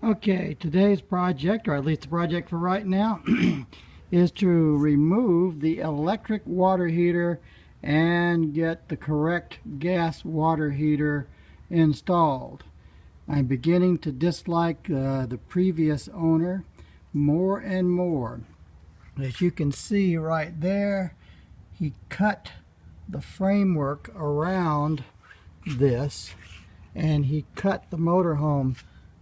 Okay, today's project, or at least the project for right now, is to remove the electric water heater and get the correct gas water heater installed. I'm beginning to dislike the previous owner more and more. As you can see right there, he cut the framework around this and he cut the motorhome.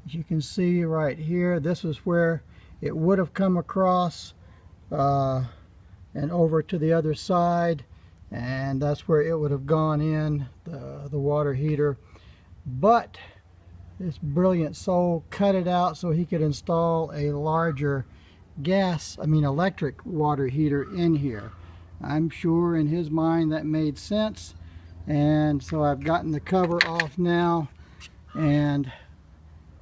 As you can see right here, this is where it would have come across and over to the other side, and that's where it would have gone in, the water heater. But this brilliant soul cut it out so he could install a larger electric water heater in here. I'm sure in his mind that made sense, and so I've gotten the cover off now, and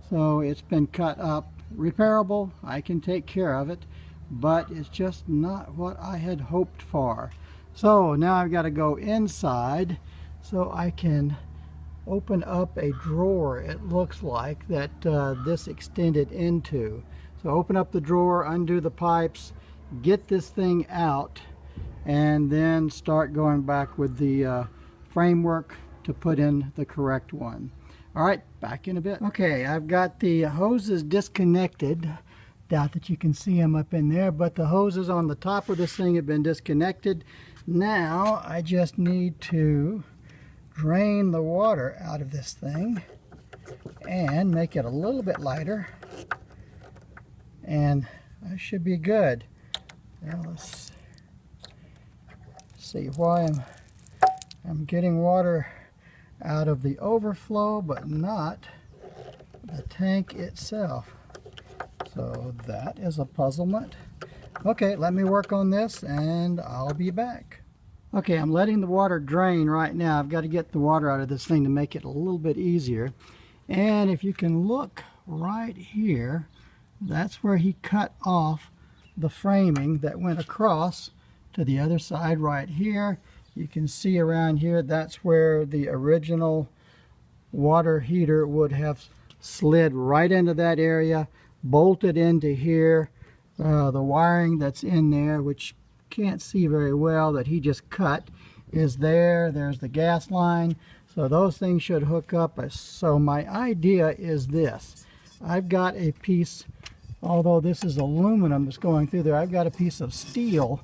so it's been cut up. Repairable, I can take care of it, but it's just not what I had hoped for. So now I've got to go inside so I can open up a drawer, it looks like, that this extended into. So open up the drawer, undo the pipes, get this thing out, and then start going back with the framework to put in the correct one. Alright, back in a bit. Okay, I've got the hoses disconnected. Doubt that you can see them up in there, but the hoses on the top of this thing have been disconnected. Now I just need to drain the water out of this thing and make it a little bit lighter, and I should be good. Now let's see why I'm getting water out of the overflow but not the tank itself. So that is a puzzlement. Okay, let me work on this and I'll be back. Okay, I'm letting the water drain right now. I've got to get the water out of this thing to make it a little bit easier. And if you can look right here, that's where he cut off the framing that went across to the other side right here. You can see around here, that's where the original water heater would have slid right into that area, bolted into here. The wiring that's in there, which can't see very well, that he just cut, is there. There's the gas line. So those things should hook up. So my idea is this. I've got a piece, although this is aluminum that's going through there, I've got a piece of steel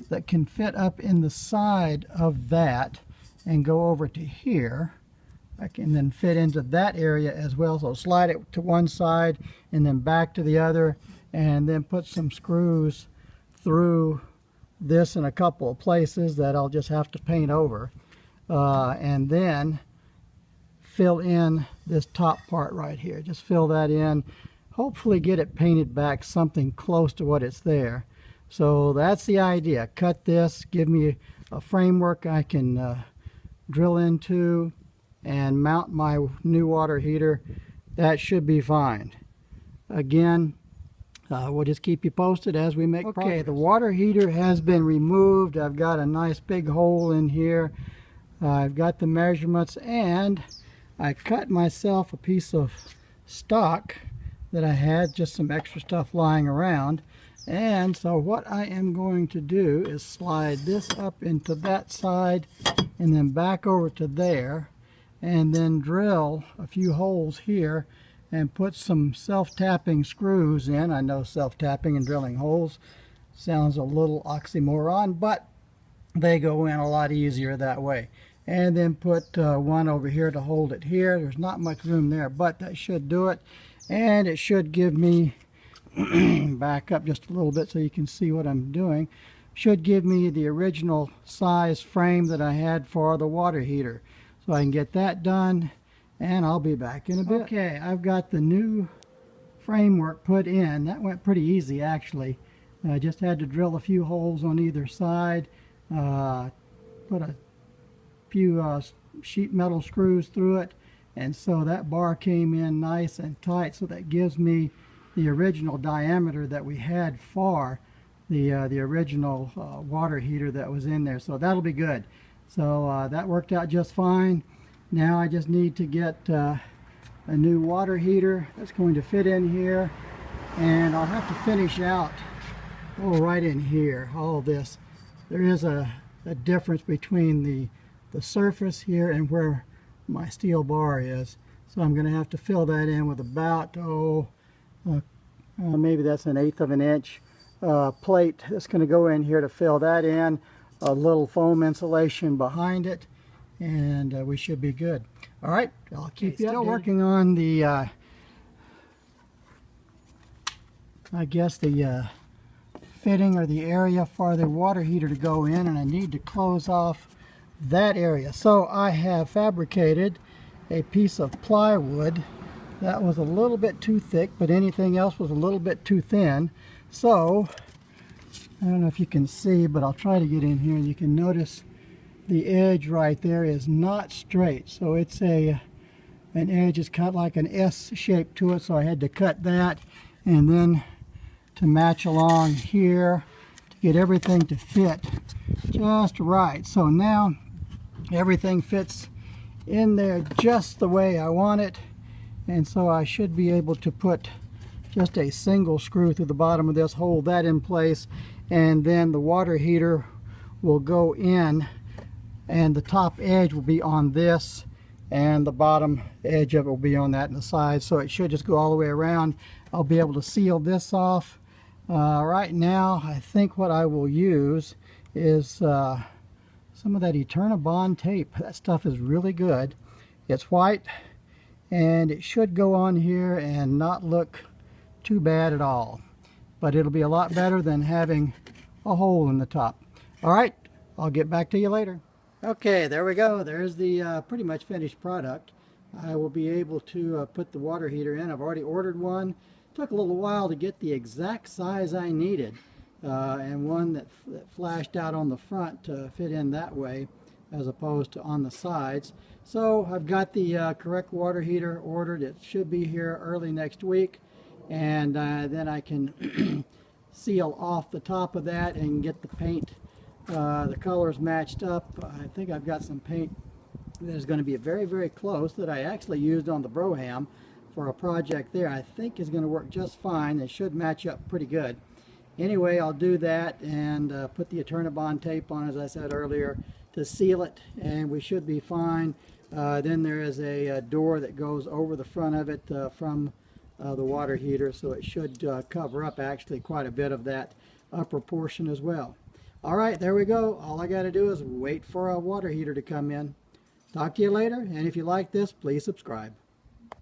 that can fit up in the side of that and go over to here. I can then fit into that area as well. So slide it to one side and then back to the other, and then put some screws through this in a couple of places that I'll just have to paint over, and then fill in this top part right here. Just fill that in, hopefully get it painted back something close to what it's there. So that's the idea. Cut this, give me a framework I can drill into and mount my new water heater. That should be fine. Again, we'll just keep you posted as we make progress. Okay, the water heater has been removed. I've got a nice big hole in here. I've got the measurements, and I cut myself a piece of stock that I had, just some extra stuff lying around. And so what I am going to do is slide this up into that side and then back over to there, and then drill a few holes here and put some self-tapping screws in. I know self-tapping and drilling holes sounds a little oxymoron, but they go in a lot easier that way. And then put one over here to hold it here. There's not much room there, but that should do it. And it should give me, back up just a little bit so you can see what I'm doing, should give me the original size frame that I had for the water heater. So I can get that done, and I'll be back in a bit. Okay, I've got the new framework put in. That went pretty easy, actually. I just had to drill a few holes on either side, put a few sheet metal screws through it, and so that bar came in nice and tight. So that gives me the original diameter that we had for the original water heater that was in there. So that'll be good. So that worked out just fine. Now I just need to get a new water heater that's going to fit in here, and I'll have to finish out right in here all this. There is a difference between the surface here and where my steel bar is, so I'm going to have to fill that in with about maybe that's 1/8 of an inch plate that's going to go in here to fill that in, a little foam insulation behind it, and we should be good. All right, I'll keep you still working on the I guess the fitting or the area for the water heater to go in, and I need to close off that area. So I have fabricated a piece of plywood that was a little bit too thick, but anything else was a little bit too thin. So I don't know if you can see, but I'll try to get in here. You can notice the edge right there is not straight, so it's an edge is cut like an S shape to it, so I had to cut that, and then to match along here to get everything to fit just right. So now everything fits in there just the way I want it, and so I should be able to put just a single screw through the bottom of this, hold that in place, and then the water heater will go in, and the top edge will be on this, and the bottom edge of it will be on that and the side, so it should just go all the way around. I'll be able to seal this off. Right now I think what I will use is some of that Eternabond tape. That stuff is really good. It's white, and it should go on here and not look too bad at all, but it'll be a lot better than having a hole in the top. All right, I'll get back to you later. Okay, there we go. There's the pretty much finished product. I will be able to put the water heater in. I've already ordered one. Took a little while to get the exact size I needed, and one that flashed out on the front to fit in that way as opposed to on the sides. So I've got the correct water heater ordered. It should be here early next week, and then I can seal off the top of that and get the paint, the colors matched up. I think I've got some paint that is going to be very, very close that I actually used on the Brougham for a project there. I think is going to work just fine. It should match up pretty good. Anyway, I'll do that and put the Eternabond tape on, as I said earlier, to seal it, and we should be fine. Then there is a door that goes over the front of it from the water heater, so it should cover up actually quite a bit of that upper portion as well. All right, there we go. All I got to do is wait for a water heater to come in. Talk to you later, and if you like this, please subscribe.